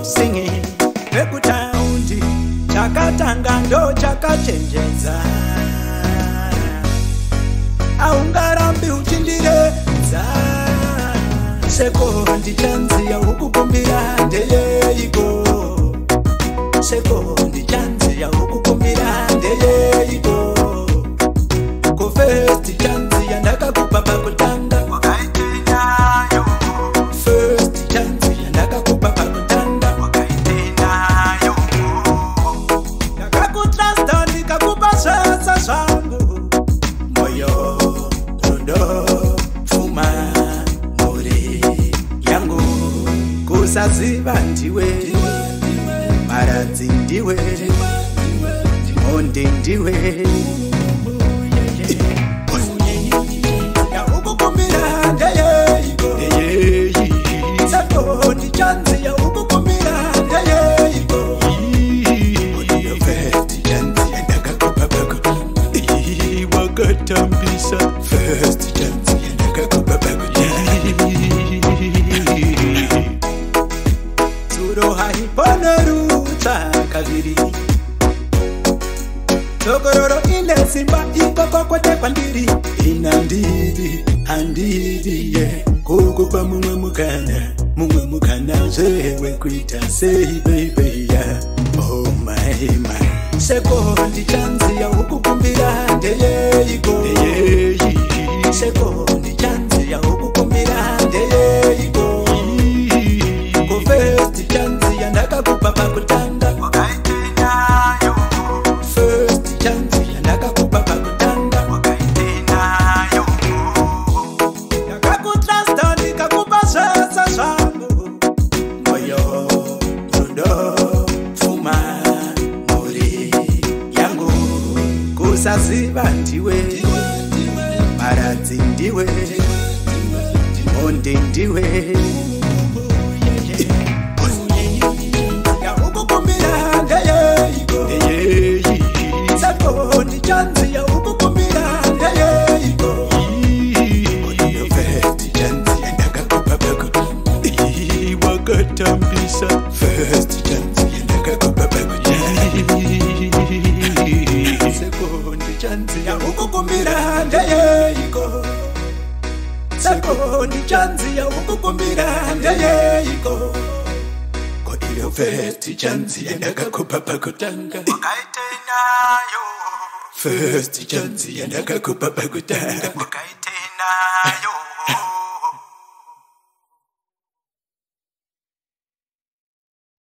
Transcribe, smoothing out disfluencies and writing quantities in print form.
Singing ekutaundi chakatanga ndo chakachenjeza, aungarambi uchindiredza. Sekondi chanzi ya ukukumbira ndeyeiko, sekondi chanzi ya ukukumbira ndeyeiko. Ko first chanzi ya ndakakupa pakutanga wakaitenyayo, first chanzi ya ndakakupa pakutanga wakaitenyayo. Ndakakutrasta ndikakupa sasa zangu, moyo rondo fuma muri yangu. Kusaziva ndiwe, maradzi ndiwe, monde ndiwe. Ukukumbira ndeyeiko, sekondi chanzi ya ukukumbira ndeyeiko. Odiyo first chanzi ya ndakakupa pakutanga wakatambisa, first chanzi ya ndakakupa pakutanga. Suro haiponeruta kaviri, Togororo ine simba ikoko kwete pandiri. Inandidi andidi ye kukupa mumwe mukana zewe kuita say baby ya. Oh my my, sekondi chanzi ya ukukumbira ndeyeiko, sekondi chanzi ya ukukumbira ndeyeiko. Ko first chanzi ya ndakakupa pakutanga wakaitenyayo, first chanzi ya ndakakupa pakutanga wakaitenyayo. Ndakakutrasta ndikakupa sasa zangu, moyo rondo fuma muri yangu. Kusaziva ndiwe, maradzi ndiwe, monde ndiwe. Ukukumbira ndeyeiko, sekondi chanzi ya ukukumbira ndeyeiko. Odiyo first chanzi ya ndakakupa pakutanga wakatambisa, first chanzi ya ndakakupa pakutanga. Sekondi chanzi ya ukukumbira ndeyeiko, sekondi chanzi ya ukukumbira ndeyeiko. Odiyo first chanzi ya ndakakupa pakutanga wakaitenyayo, first chanzi ya ndakakupa pakutanga wakaitenyayo.